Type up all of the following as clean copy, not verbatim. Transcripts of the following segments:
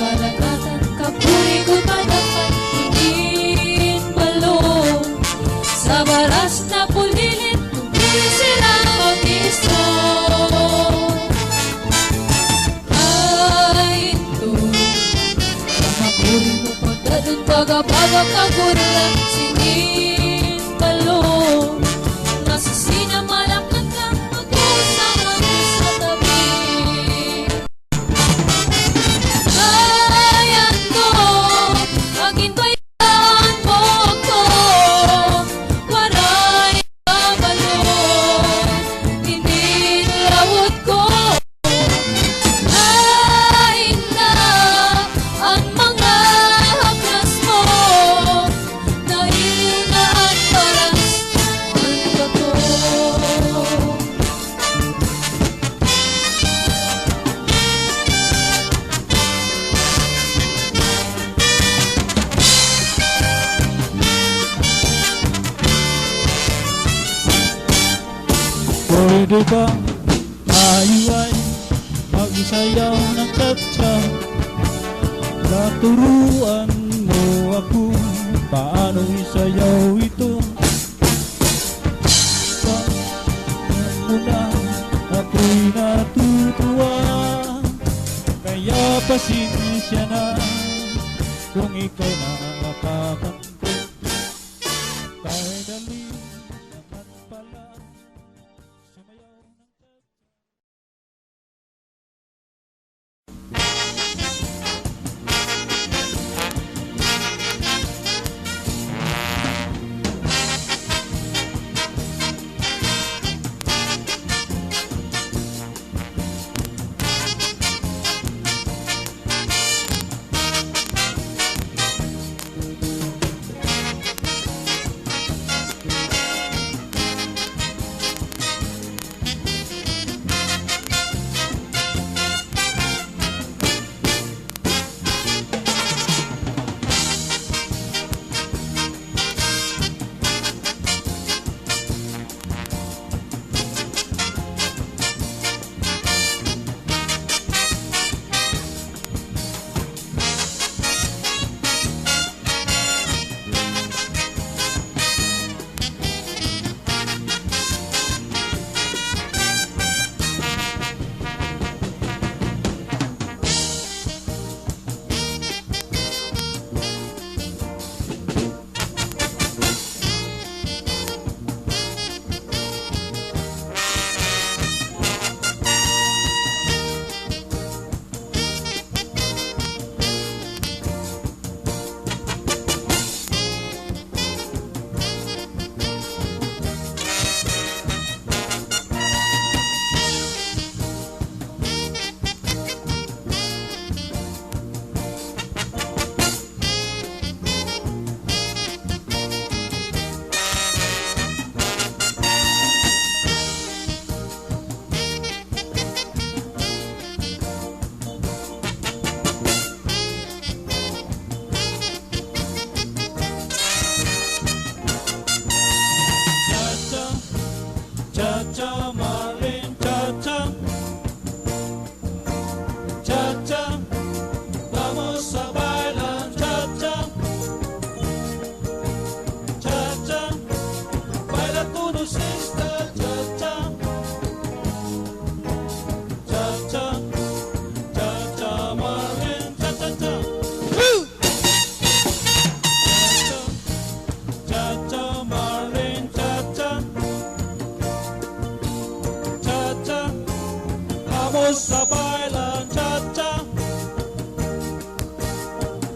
kalagatan, kapuri ko tanakan, tingin balon. Sa baras na pulilit, tungkol sila mag-iso. Ay, ito, kamakuri mo pagdadun, baga-baga kagurlan, singin balon. Nasisina malakad ka, mag-usang sa tabi. Ay, ito, magintoyan mo ko, waray kabalon, hindi lawot ko. Ay, na ang mga haplas mo, dahil na ang paras ang bato. Pwede ba tayo ay mag-isayaw ng cha-cha? Naturuan mo ako paano isayaw ito. Bakit mo na ako'y natutuwa? Kaya pasensya na kung ikaw nakakakanto. Kahit alin naman pala sumayaw ng cha-cha. Cha-cha, Marlene, cha-cha, cha-cha, vamos a bailar, cha-cha, cha-cha, baila con los esta, cha-cha, cha-cha, cha-cha, Marlene, cha-cha-cha, cha-cha, Marlene, cha-cha. Vamos a bailar cha-cha,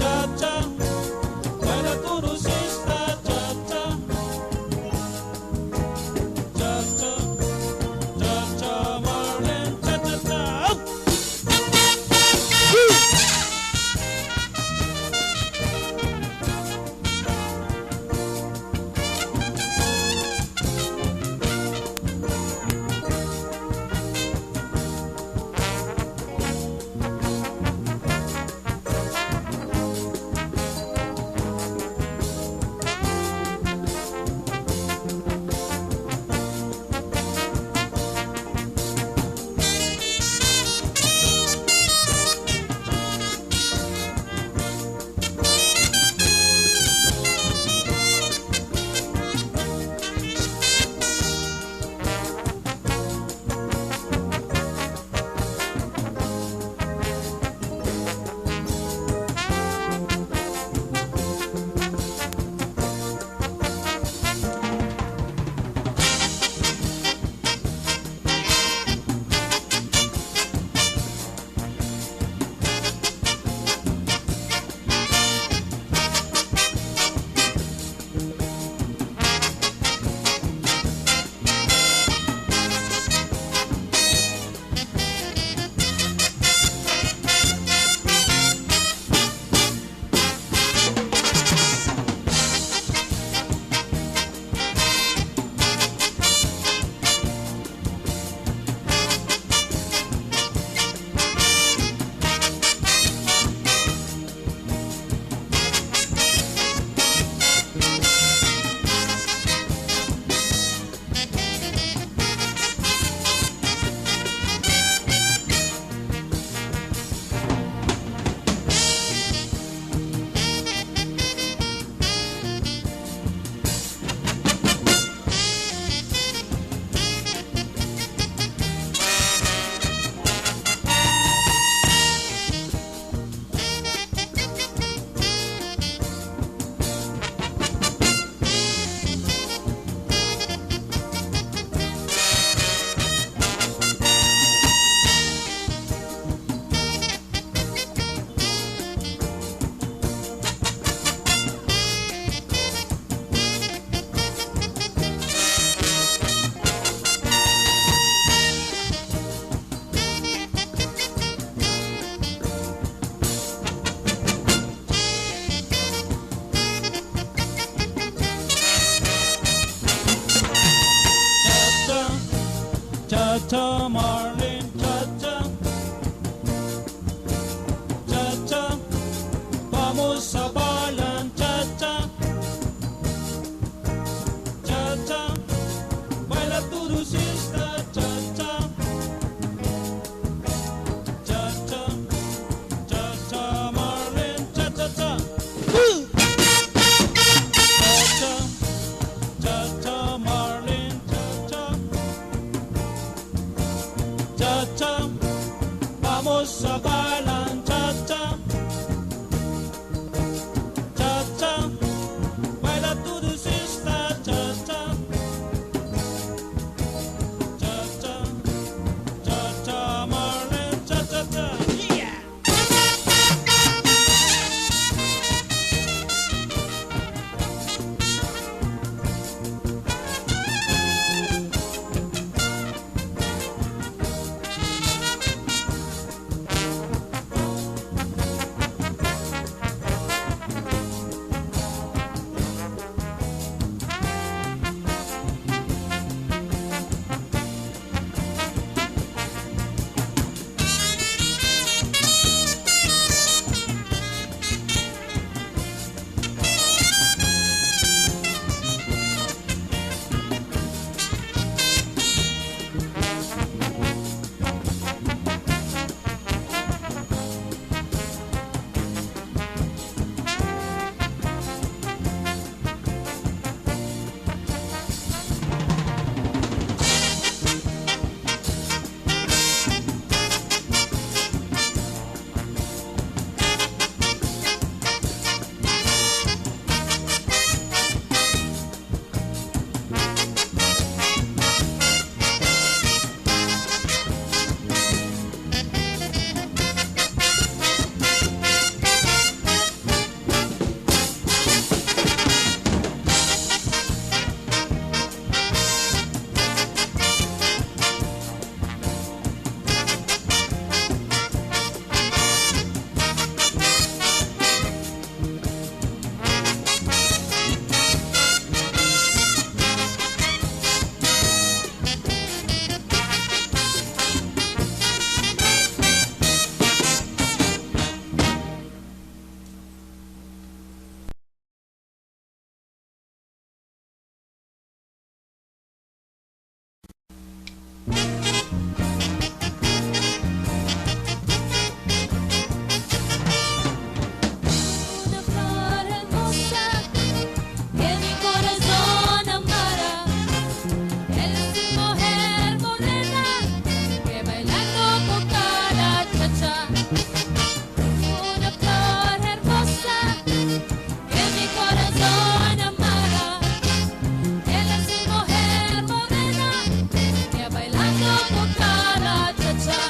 cha-cha, baila todos esta cha-cha, cha-cha, cha-cha, Marlene, cha-cha-cha. Cha-cha, Marlene, cha-cha. Cha-cha, vamos sa balan, cha-cha. Cha-cha, baila tu sista, cha-cha. Cha-cha, cha-cha, Marlene, cha-cha-cha. Cha-cha, cha-cha, Marlene, cha-cha. Cha-cha, vamos a bailar, cha-cha. Cha-cha, baila tu sista, cha-cha. Cha-cha, cha-cha, Marlene, cha-cha-cha. Yeah! Una flor hermosa que mi corazón amara. Eres una mujer morena que bailando toca la cha-cha. Una flor hermosa que mi corazón amara. Eres una mujer morena que bailando toca la cha-cha.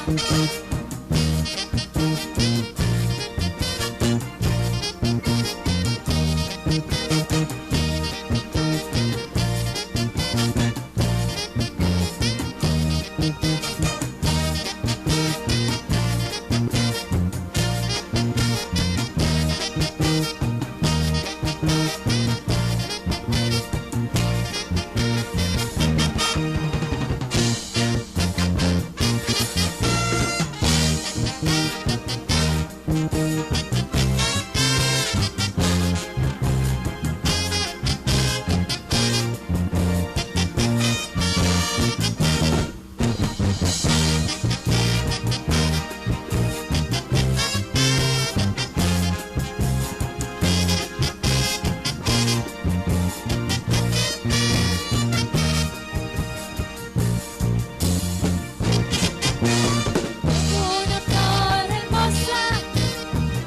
Una flor hermosa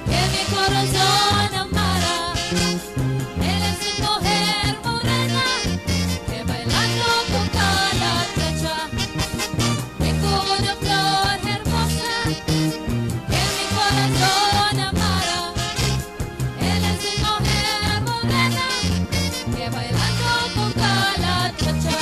que mi corazón amara. Eres una mujer morena que bailando toca la cha-cha. Tengo una flor hermosa que mi corazón amara. Eres una mujer morena que bailando toca la cha-cha.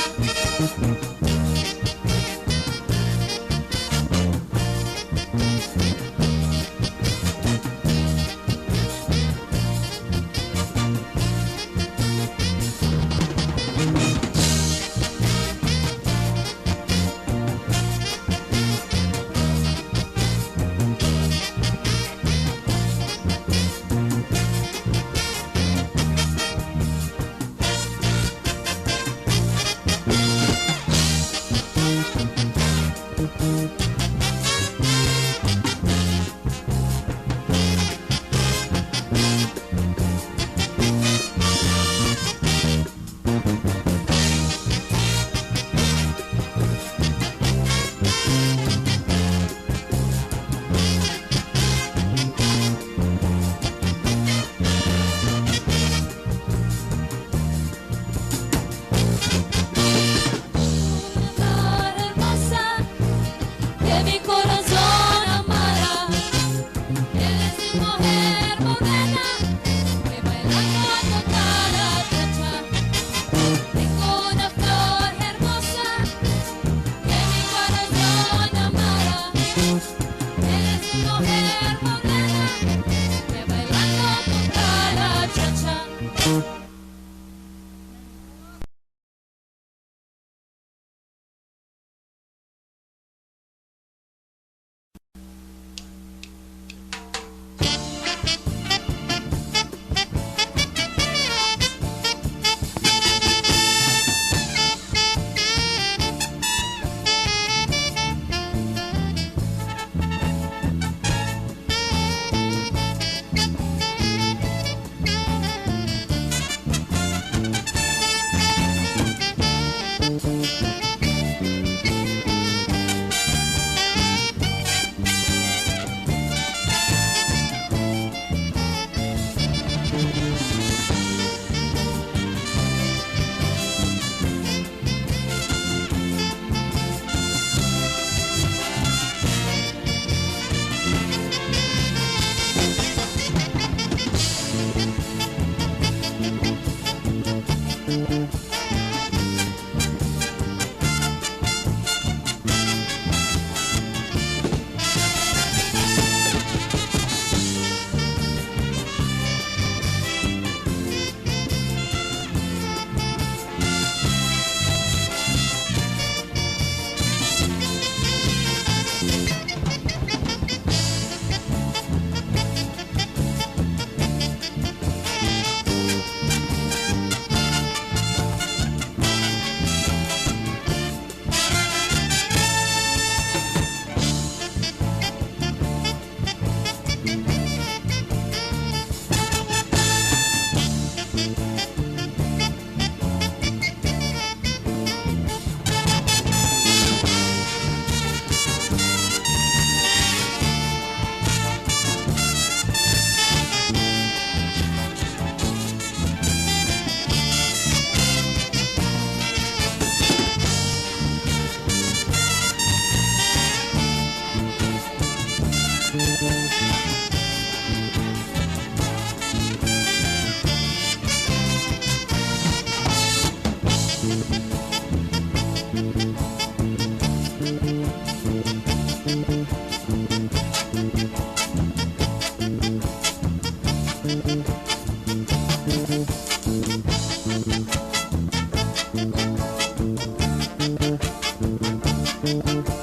Cha-cha.